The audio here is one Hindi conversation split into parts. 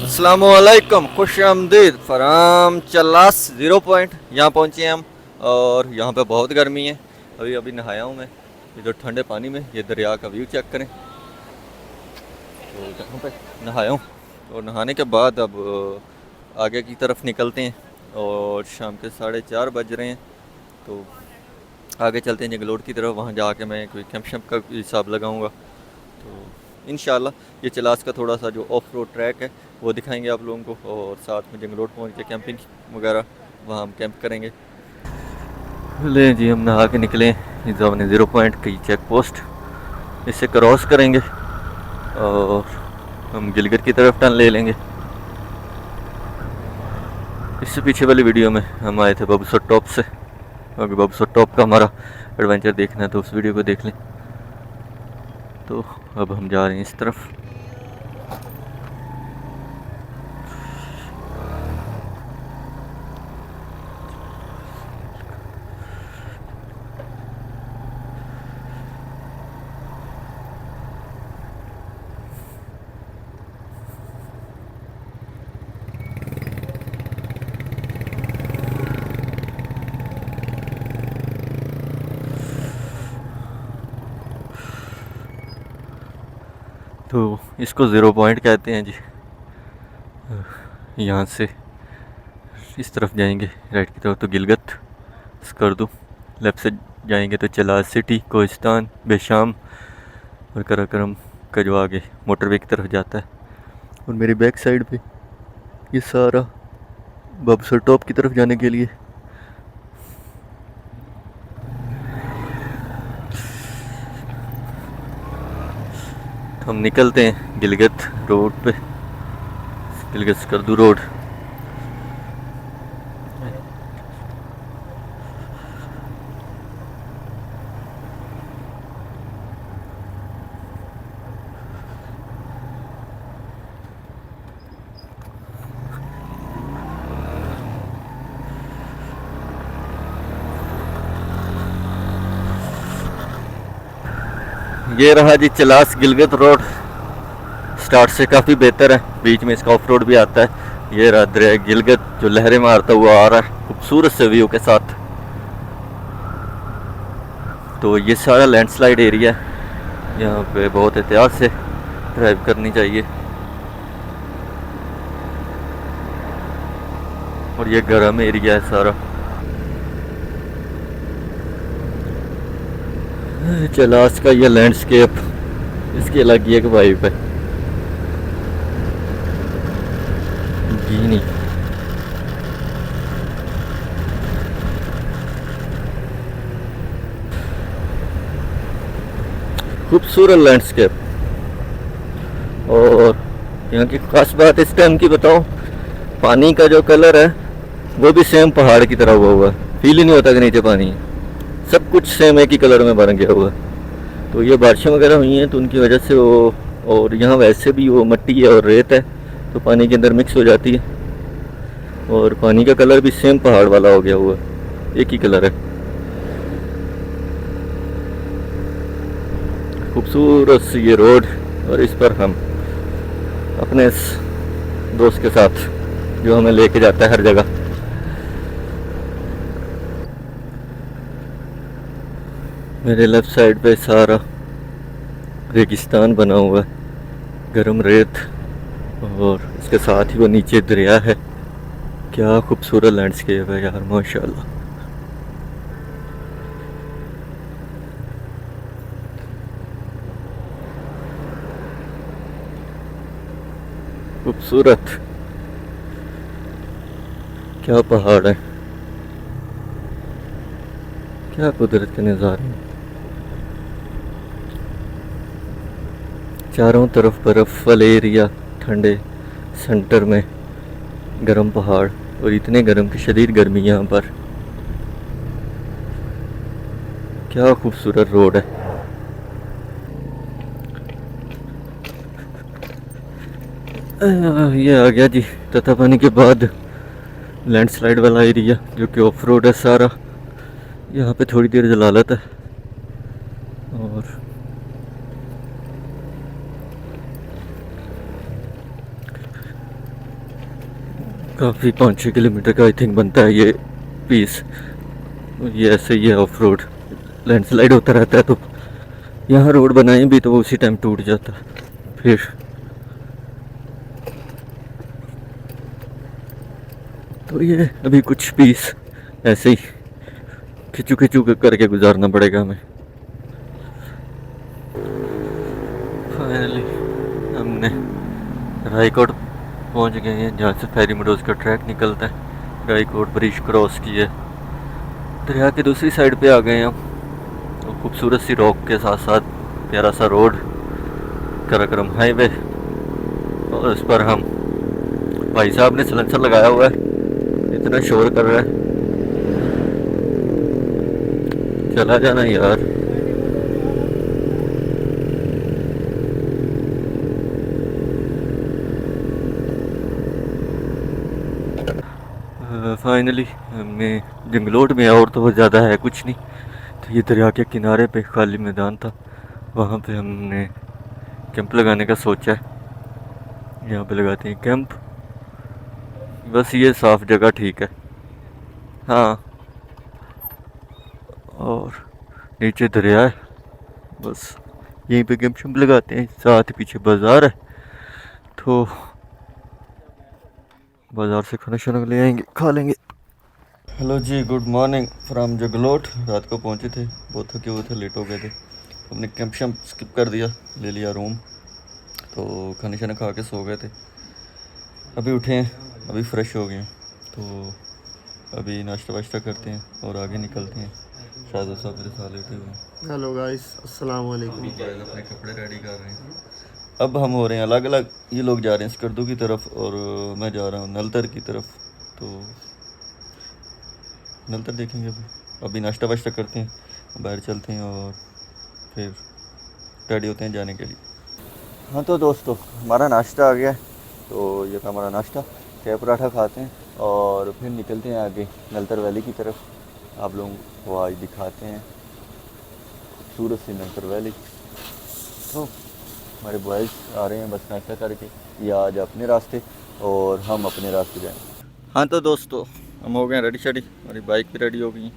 अस्सलामुअलैकुम, खुश आमदीद। फराम चलास 0 पॉइंट यहाँ पहुँचे हैं हम। और यहाँ पे बहुत गर्मी है। अभी अभी नहाया हूँ मैं इधर ठंडे पानी में। ये दरिया का व्यू चेक करें। तो यहाँ पे नहाया हूँ और नहाने के बाद अब आगे की तरफ निकलते हैं। और शाम के 4:30 बज रहे हैं। तो आगे चलते हैं जंगलोट की तरफ। वहाँ जाके मैं कोई कैंप शैम्प का हिसाब लगाऊँगा। तो इंशाल्लाह ये चलास का थोड़ा सा जो ऑफ रोड ट्रैक है वो दिखाएंगे आप लोगों को। और साथ में जंगलोट पहुँच के कैंपिंग वगैरह वहाँ हम कैंप करेंगे। ले जी, हम नहा के निकले हैं। इस हमने 0 पॉइंट की चेक पोस्ट इससे क्रॉस करेंगे और हम गिलगित की तरफ टर्न ले लेंगे। इससे पीछे वाली वीडियो में हम आए थे बबसर टॉप से। अगर बबसर टॉप का हमारा एडवेंचर देखना है तो उस वीडियो को देख लें। तो अब हम जा रहे हैं इस तरफ। तो इसको 0 पॉइंट कहते हैं जी। यहाँ से इस तरफ जाएंगे राइट की तरफ तो गिलगित स्कर्दू, लेफ़्ट से जाएंगे तो चलास सिटी, कोहिस्तान, बेशाम और कराकरम का जो आगे मोटरवे की तरफ जाता है। और मेरी बैक साइड पे ये सारा बबसर टॉप की तरफ जाने के लिए। हम निकलते हैं गिलगित रोड पे, गिलगित स्कर्दू रोड। ये रहा जी चलास गिलगित रोड। स्टार्ट से काफ़ी बेहतर है, बीच में इसका ऑफ रोड भी आता है। ये रहा दरिया गिलगित जो लहरें मारता हुआ आ रहा है खूबसूरत से व्यू के साथ। तो ये सारा लैंडस्लाइड एरिया है, यहाँ पे बहुत एहतियात से ड्राइव करनी चाहिए। और ये गर्म एरिया है सारा। चलास का ये लैंडस्केप, इसकी अलग ही एक वाइब है। गिनी खूबसूरत लैंडस्केप। और यहाँ की खास बात इस टाइम की बताऊँ, पानी का जो कलर है वो भी सेम पहाड़ की तरह हुआ है। फील ही नहीं होता कि नीचे पानी है। सब कुछ सेम एक ही कलर में बन गया हुआ है। तो ये बारिशें वगैरह हुई हैं तो उनकी वजह से वो, और यहाँ वैसे भी वो मट्टी है और रेत है तो पानी के अंदर मिक्स हो जाती है। और पानी का कलर भी सेम पहाड़ वाला हो गया हुआ है, एक ही कलर है। खूबसूरत सी ये रोड। और इस पर हम अपने इस दोस्त के साथ जो हमें लेके जाता है हर जगह। मेरे लेफ़्ट साइड पे सारा रेगिस्तान बना हुआ है, गर्म रेत। और इसके साथ ही वो नीचे दरिया है। क्या खूबसूरत लैंडस्केप है यार, माशाल्लाह। खूबसूरत, क्या पहाड़ है, क्या कुदरत के नज़ारे हैं। चारों तरफ बर्फ़ वाले एरिया, ठंडे, सेंटर में गर्म पहाड़। और इतने गर्म की शदीद गर्मी यहाँ पर। क्या खूबसूरत रोड है। ये आ गया जी तत्तापानी के बाद लैंडस्लाइड वाला एरिया जो कि ऑफ रोड है सारा। यहाँ पे थोड़ी देर जलालत है। और काफ़ी 5-6 किलोमीटर का आई थिंक बनता है ये पीस। ये ऐसे ही है ऑफ रोड, लैंडस्लाइड होता रहता है तो यहाँ रोड बनाई भी तो वो उसी टाइम टूट जाता है। फिर तो ये अभी कुछ पीस ऐसे ही खिंचू खिंचू करके गुजारना पड़ेगा हमें। फाइनली हमने रायकोट पहुंच गए हैं, जहाँ से फेरी मेडोज का ट्रैक निकलता है। रायकोट ब्रिज क्रॉस किए, दरिया की दूसरी साइड पे आ गए हैं हम। तो खूबसूरत सी रॉक के साथ साथ प्यारा सा रोड, कराकरम हाईवे, और उस पर हम भाई साहब ने सिलेंसर लगाया हुआ है, इतना शोर कर रहा है। चला जाना यार। फाइनली हमने जंगलोट में, और तो ज़्यादा है कुछ नहीं। तो ये दरिया के किनारे पे खाली मैदान था, वहाँ पे हमने कैंप लगाने का सोचा है। यहाँ पे लगाते हैं कैंप, बस ये साफ जगह ठीक है। हाँ, और नीचे दरिया है, बस यहीं पे कैंप शैम्प लगाते हैं। साथ ही पीछे बाज़ार है, तो बाज़ार से खाना शाना ले आएंगे, खा लेंगे। हेलो जी, गुड मॉर्निंग फ्रॉम जगलोट। रात को पहुंचे थे, बहुत थके हुए थे, लेट हो गए थे। हमने कैंप शैम्प स्किप कर दिया, ले लिया रूम, तो खाने शाना खा के सो गए थे। अभी उठे हैं, अभी फ्रेश हो गए हैं, तो अभी नाश्ता वाश्ता करते हैं और आगे निकलते हैं। शायद साहब मेरे साथ लेटे हुए हैं। हेलो गाइस, अस्सलाम वालेकुम। अपने कपड़े रेडी कर रहे हैं। अब हम हो रहे हैं अलग अलग, ये लोग जा रहे हैं स्कर्दू की तरफ और मैं जा रहा हूँ नलतर की तरफ। तो नलतर देखेंगे अभी नाश्ता वाश्ता करते हैं, बाहर चलते हैं और फिर रेडी होते हैं जाने के लिए। हाँ तो दोस्तों, हमारा नाश्ता आ गया है। तो ये था हमारा नाश्ता, चाय पराठा खाते हैं और फिर निकलते हैं आगे नलतर वैली की तरफ। आप लोगों को आज दिखाते हैं खूबसूरत सी नलतर वैली। तो हमारे बॉयज़ आ रहे हैं बस नाश्ता करके, ये आज अपने रास्ते और हम अपने रास्ते जाएंगे। हाँ तो दोस्तों, हम हो गए रेडी शेडी, हमारी बाइक भी रेडी हो गई,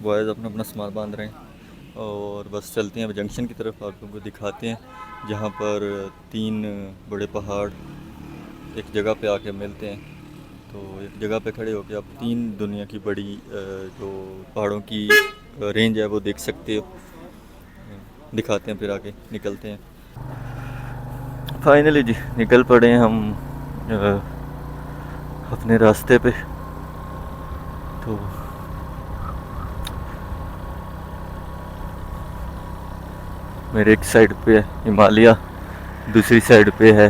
बॉयज़ अपना अपना सामान बांध रहे हैं और बस चलते हैं अब जंक्शन की तरफ। आप लोगों को दिखाते हैं जहाँ पर 3 बड़े पहाड़ एक जगह पे आके मिलते हैं। तो एक जगह पे खड़े होकर आप 3 दुनिया की बड़ी जो पहाड़ों की रेंज है वो देख सकते हो। दिखाते हैं, फिर आगे निकलते हैं। फाइनली जी निकल पड़े हैं हम अपने रास्ते पे। तो मेरे एक साइड पे है हिमालय, दूसरी साइड पे है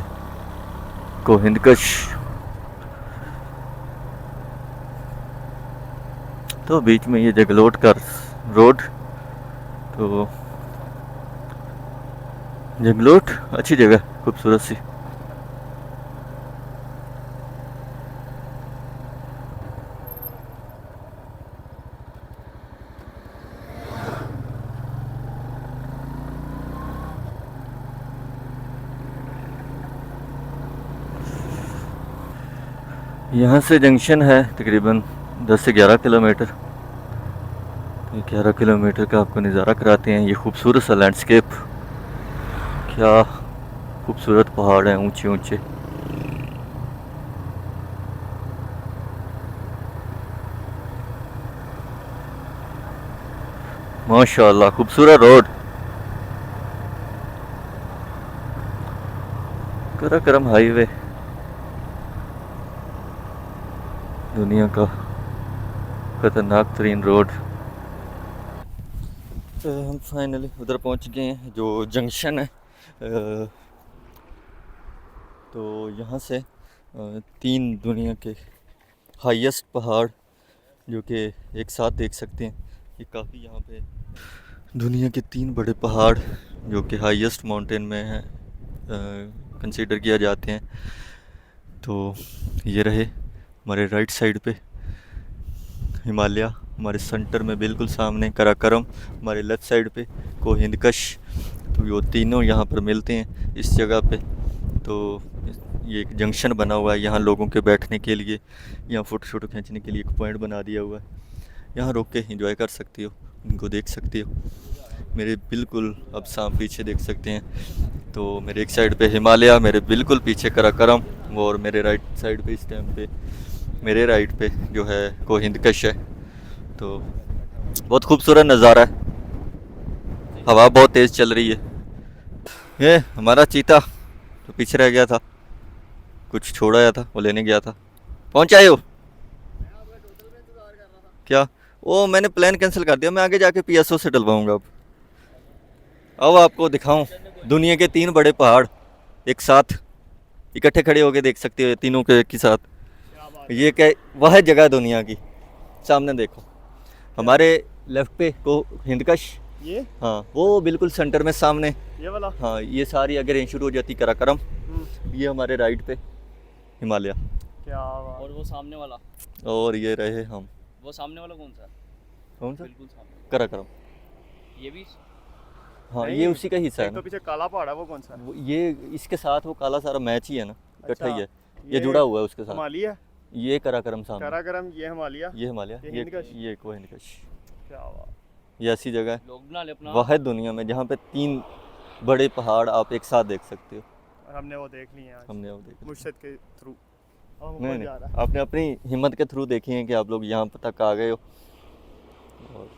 कोहिंदकश। तो बीच में ये जगलोट का रोड। तो जंगलोट अच्छी जगह, खूबसूरत सी। यहाँ से जंक्शन है तकरीबन 10 से 11 किलोमीटर। 11 किलोमीटर का आपको नज़ारा कराते हैं। ये खूबसूरत सा लैंडस्केप, क्या खूबसूरत पहाड़ हैं ऊंचे ऊंचे। माशाल्लाह खूबसूरत रोड। कराकरम हाईवे, दुनिया का खतरनाक तरीन रोड। तो हम फाइनली उधर पहुंच गए हैं जो जंक्शन है। तो यहाँ से 3 दुनिया के हाईएस्ट पहाड़ जो कि एक साथ देख सकते हैं। ये काफ़ी यहाँ पे दुनिया के 3 बड़े पहाड़ जो कि हाईएस्ट माउंटेन में हैं कंसीडर किया जाते हैं। तो ये रहे हमारे राइट साइड पे हिमालय, हमारे सेंटर में बिल्कुल सामने कराकरम, हमारे लेफ़्ट साइड पे कोहिंदकश। तो ये तीनों यहाँ पर मिलते हैं इस जगह पे। तो ये एक जंक्शन बना हुआ है, यहाँ लोगों के बैठने के लिए, यहाँ फ़ोटो शोटो खींचने के लिए एक पॉइंट बना दिया हुआ है। यहाँ रुक के एंजॉय कर सकती हो, इनको देख सकती हो। मेरे बिल्कुल अब साम पीछे देख सकते हैं, तो मेरे एक साइड पे हिमालय, मेरे बिल्कुल पीछे कराकरम, और मेरे राइट साइड पे इस टाइम पे मेरे राइट पे जो है कोहिंदकश है। तो बहुत खूबसूरत नज़ारा है, हवा बहुत तेज़ चल रही है। ये हमारा चीता तो पीछे रह गया था, कुछ छोड़ आया था, वो लेने गया था। पहुंच आए हो क्या? वो मैंने प्लान कैंसिल कर दिया, मैं आगे जाके पीएसओ से डलवाऊंगा। अब आपको दिखाऊं दुनिया के 3 बड़े पहाड़ एक साथ इकट्ठे खड़े होके देख सकते हो, तीनों के एक ही साथ। ये क्या वह जगह है दुनिया की। सामने देखो, हमारे लेफ्ट पे को हिंदकश, ये हाँ वो बिल्कुल सेंटर में सामने, ये वाला। हाँ ये सारी अगर रेंज शुरू हो जाती कराकरम, ये हमारे राइट पे हिमालय, क्या बात। और वो सामने वाला, और ये रहे हम। वो सामने वाला कौन सा है? कौन सा? बिल्कुल सामने। कराकरम, ये भी हाँ नहीं, ये उसी का हिस्सा है एक ना। तो पीछे काला पहाड़ है, वो कौन सा है? ये इसके साथ वो काला सारा मैच ही है ना, इकट्ठा ही है, अच्छा, ये जुड़ा हुआ है उसके साथ। हिमालय, ये कराकरम सामने, काराकरम, ये हिमालय, ये हिमालय, ये ये हिंदकश। ये कोहिंदकश। क्या बात। ये ऐसी जगह है लोग बना ले अपना। वाहिद दुनिया में जहाँ पे 3 बड़े पहाड़ आप एक साथ देख सकते हो। और हमने वो देख लिए आज हमने वो देखा। मुर्शद के थ्रू। अब हम नहीं ऊपर नहीं, जा रहा है। आपने अपनी हिम्मत के थ्रू देखी है कि आप लोग यहाँ तक आ गए हो। और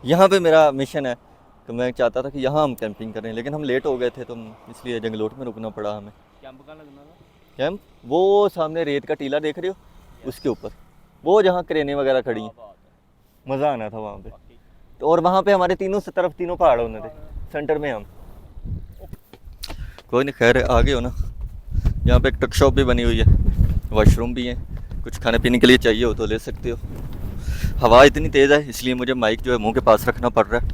यहाँ पे मेरा मिशन है कि मैं चाहता था कि यहाँ हम कैंपिंग करें, लेकिन हम लेट हो गए थे तो इसलिए जंगलोट में रुकना पड़ा हमें। कैंप कहाँ लगना था? कैंप वो सामने रेत का टीला देख रहे हो, उसके ऊपर वो जहाँ क्रेनें वगैरह खड़ी हैं, क्या बात है। मज़ा आना था वहाँ पे। बाकी तो और वहाँ पे हमारे तीनों से तरफ तीनों पहाड़ होने थे, सेंटर में हम। कोई नहीं, खैर आगे हो ना। यहाँ पे एक ट्रक शॉप भी बनी हुई है, वॉशरूम भी है, कुछ खाने पीने के लिए चाहिए हो तो ले सकते हो। हवा इतनी तेज़ है इसलिए मुझे माइक जो है मुंह के पास रखना पड़ रहा है,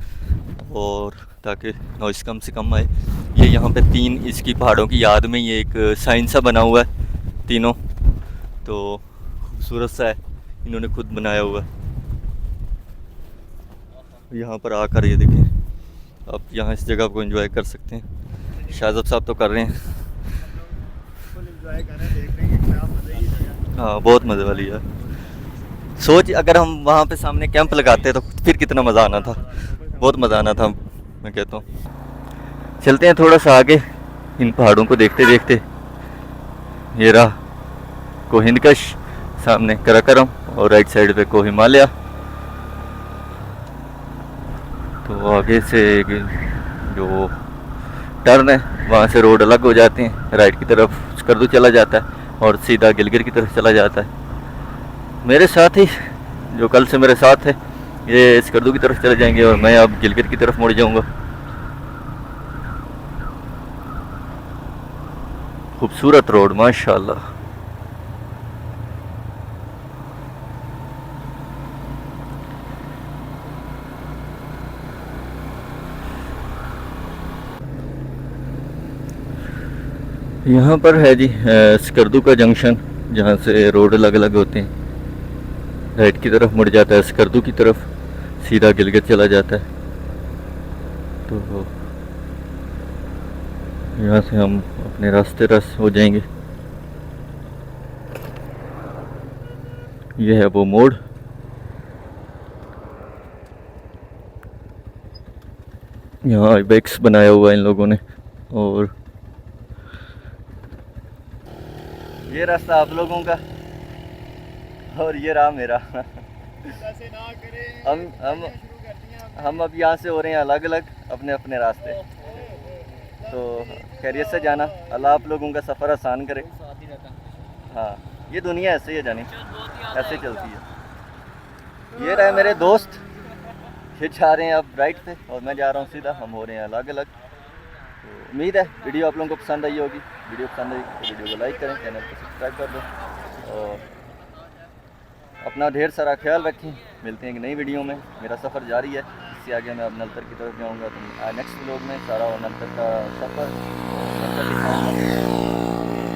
और ताकि नॉइस कम से कम आए। ये यहाँ पे 3 इसकी पहाड़ों की याद में ये एक साइन सा बना हुआ है तीनों, तो खूबसूरत सा है, इन्होंने खुद बनाया हुआ है। यहाँ पर आकर ये देखें, आप यहाँ इस जगह को एंजॉय कर सकते हैं। शाहज़ब साहब तो कर रहे हैं, फुल एंजॉय कर रहे हैं, देख रहे हैं कि क्या मज़े की जगह। हाँ बहुत मज़े वाली है। सोच अगर हम वहाँ पे सामने कैंप लगाते तो फिर कितना मज़ा आना था, बहुत मज़ा आना था मैं कहता हूँ। चलते हैं थोड़ा सा आगे, इन पहाड़ों को देखते देखते। ये रहा कोहिंदकश, सामने कराकरम, और राइट साइड पे को हिमालय। तो आगे से जो टर्न है वहाँ से रोड अलग हो जाते हैं, राइट की तरफ स्कर्दू चला जाता है और सीधा गिलगित की तरफ चला जाता है। मेरे साथ ही जो कल से मेरे साथ है ये स्कर्दू की तरफ चले जाएंगे और मैं अब गिलगित की तरफ मुड़ जाऊंगा। खूबसूरत रोड माशाल्लाह। यहाँ पर है जी स्कर्दू का जंक्शन, जहाँ से रोड अलग अलग होते हैं। राइट की तरफ मुड़ जाता है स्कर्दू की तरफ, सीधा गिलगित चला जाता है। तो यहाँ से हम अपने रास्ते रस हो जाएंगे। यह है वो मोड़, यहाँ आइबेक्स बनाया हुआ है इन लोगों ने। और ये रास्ता आप लोगों का और ये रहा मेरा। ऐसे ना करें, हम अब यहाँ से हो रहे हैं अलग अलग अपने अपने रास्ते। तो खैरियत से जाना, अल्लाह आप लोगों का सफ़र आसान करे। साथ ही रहता है। हाँ ये दुनिया ऐसे ही है जानी, ऐसे चलती है। ये रहे मेरे दोस्त, ये जा रहे हैं अब राइट पे और मैं जा रहा हूँ सीधा, हम हो रहे हैं अलग अलग। तो उम्मीद है वीडियो आप लोगों को पसंद आई होगी। वीडियो पसंद आई तो वीडियो को लाइक करें, चैनल को सब्सक्राइब कर दो और अपना ढेर सारा ख्याल रखें। मिलते हैं एक नई वीडियो में। मेरा सफ़र जारी है, इससे आगे मैं अब नलतर की तरफ जाऊँगा। तो नेक्स्ट व्लॉग में सारा और नलतर का सफ़र नलतर दिखाऊँगा।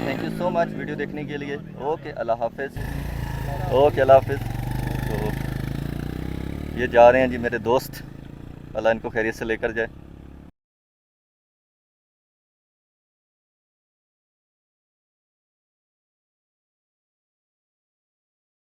Thank you so much video देखने के लिए। ओके अल्लाह हाफिज़। ओके अल्लाह हाफिज़। तो ये जा रहे हैं जी मेरे दोस्त, अल्लाह इनको खैरियत से लेकर जाए।